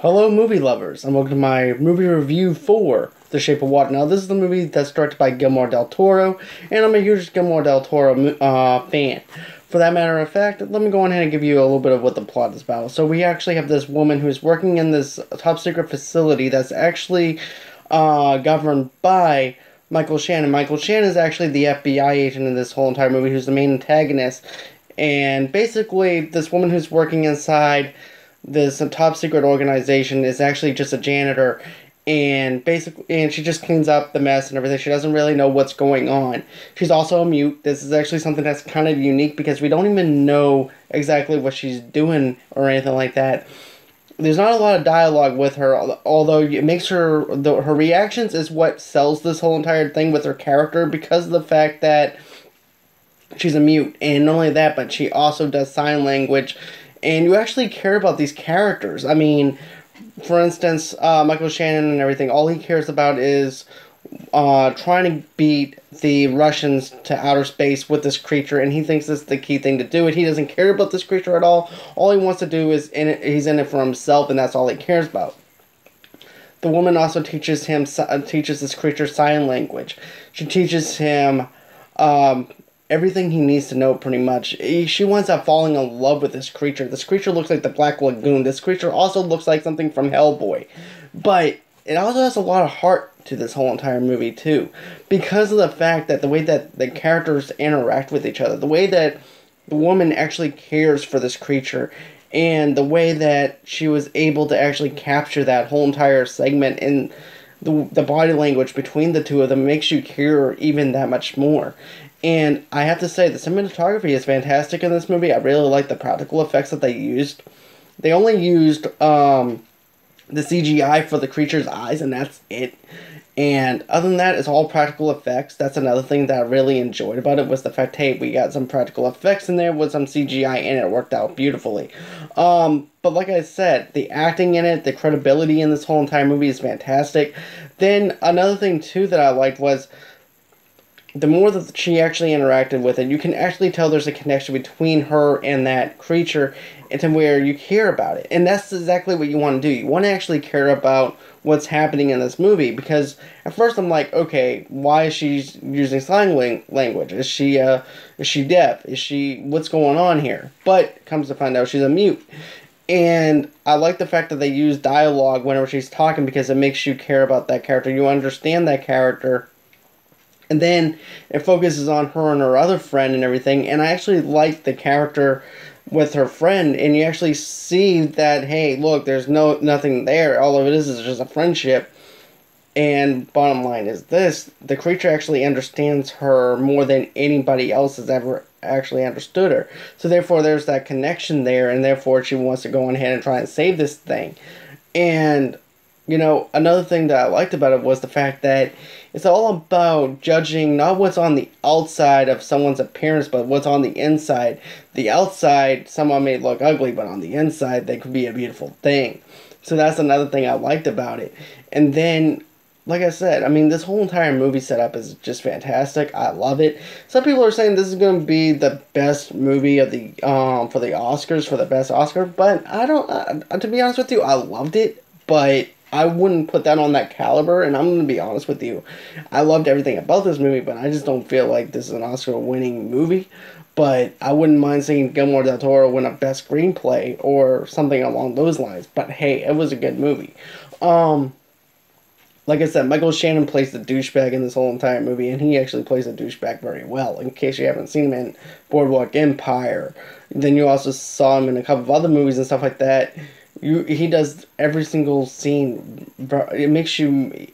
Hello, movie lovers, and welcome to my movie review for The Shape of Water. Now, this is the movie that's directed by Guillermo del Toro, and I'm a huge Guillermo del Toro fan. For that matter of fact, let me go on ahead and give you a little bit of what the plot is about. So, we actually have this woman who's working in this top secret facility that's actually governed by Michael Shannon. Michael Shannon is actually the FBI agent in this whole entire movie, who's the main antagonist. And basically, this woman who's working inside this top secret organization is actually just a janitor, and she just cleans up the mess and everything. She doesn't really know what's going on. She's also a mute. This is actually something that's kind of unique because we don't even know exactly what she's doing or anything like that. There's not a lot of dialogue with her, although it makes her her reactions is what sells this whole entire thing with her character, because of the fact that she's a mute. And not only that, but she also does sign language, and you actually care about these characters. I mean, for instance, Michael Shannon and everything, all he cares about is trying to beat the Russians to outer space with this creature, and he thinks this is the key thing to do it. He doesn't care about this creature at all. All he wants to do is he's in it for himself, and that's all he cares about. The woman also teaches this creature sign language. She teaches him everything he needs to know, pretty much. She winds up falling in love with this creature. This creature looks like the Black Lagoon. This creature also looks like something from Hellboy. But it also has a lot of heart to this whole entire movie, too. Because of the fact that the way that the characters interact with each other, the way that the woman actually cares for this creature, and the way that she was able to actually capture that whole entire segment in the body language between the two of them makes you care even that much more. And I have to say, the cinematography is fantastic in this movie. I really like the practical effects that they used. They only used the CGI for the creature's eyes, and that's it. And other than that, it's all practical effects. That's another thing that I really enjoyed about it, was the fact, hey, we got some practical effects in there with some CGI, and it worked out beautifully. But like I said, the acting in it, the credibility in this whole entire movie is fantastic. Then another thing, too, that I liked was the more that she actually interacted with it, you can actually tell there's a connection between her and that creature, and to where you care about it. And that's exactly what you want to do. You want to actually care about what's happening in this movie, because at first I'm like, okay, why is she using sign language? Is she deaf? What's going on here? But comes to find out she's a mute. And I like the fact that they use dialogue whenever she's talking, because it makes you care about that character. You understand that character. And then it focuses on her and her other friend and everything. And I actually like the character with her friend. And you actually see that, hey, look, there's nothing there. All of it is just a friendship. And bottom line is this: the creature actually understands her more than anybody else has ever actually understood her. So therefore, there's that connection there. And therefore, she wants to go on ahead and try and save this thing. And another thing that I liked about it was the fact that it's all about judging not what's on the outside of someone's appearance, but what's on the inside. The outside, someone may look ugly, but on the inside, they could be a beautiful thing. So that's another thing I liked about it. And then, like I said, I mean, this whole entire movie setup is just fantastic. I love it. Some people are saying this is going to be the best movie of the for the Oscars, for the best Oscar, but I don't. To be honest with you, I loved it, but I wouldn't put that on that caliber, and I'm going to be honest with you. I loved everything about this movie, but I just don't feel like this is an Oscar-winning movie. But I wouldn't mind seeing Guillermo del Toro win a Best Screenplay or something along those lines. But hey, it was a good movie. Like I said, Michael Shannon plays the douchebag in this whole entire movie, and he actually plays the douchebag very well. In case you haven't seen him in Boardwalk Empire, then you also saw him in a couple of other movies and stuff like that. He does every single scene. It makes you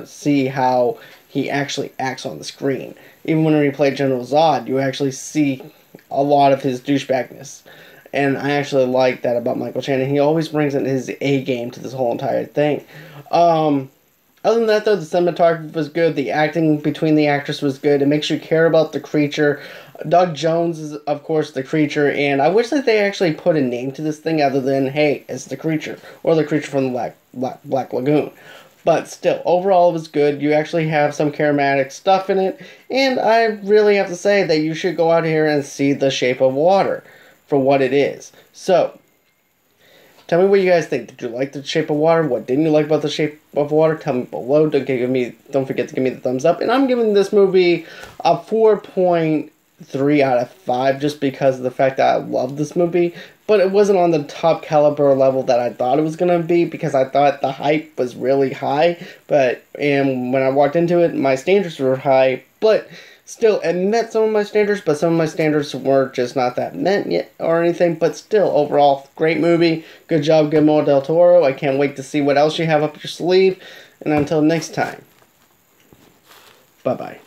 see how he actually acts on the screen. Even when he played General Zod, you actually see a lot of his douchebagness. And I actually like that about Michael Shannon. He always brings in his A game to this whole entire thing. Other than that, though, the cinematography was good. The acting between the actors was good. It makes you care about the creature. Doug Jones is, of course, the creature. And I wish that they actually put a name to this thing other than, hey, it's the creature. Or the creature from the Black Lagoon. But still, overall, it was good. You actually have some charismatic stuff in it. And I really have to say that you should go out here and see The Shape of Water for what it is. So, Tell me what you guys think. Did you like The Shape of Water? What didn't you like about The Shape of Water? Tell me below. Don't forget to give me the thumbs up. And I'm giving this movie a 4.3 out of 5 just because of the fact that I love this movie. But it wasn't on the top caliber level that I thought it was going to be because I thought the hype was really high. And when I walked into it, my standards were high. But still, it met some of my standards, but some of my standards were just not that met yet or anything. But still, overall, great movie. Good job, Guillermo del Toro. I can't wait to see what else you have up your sleeve. And until next time, bye-bye.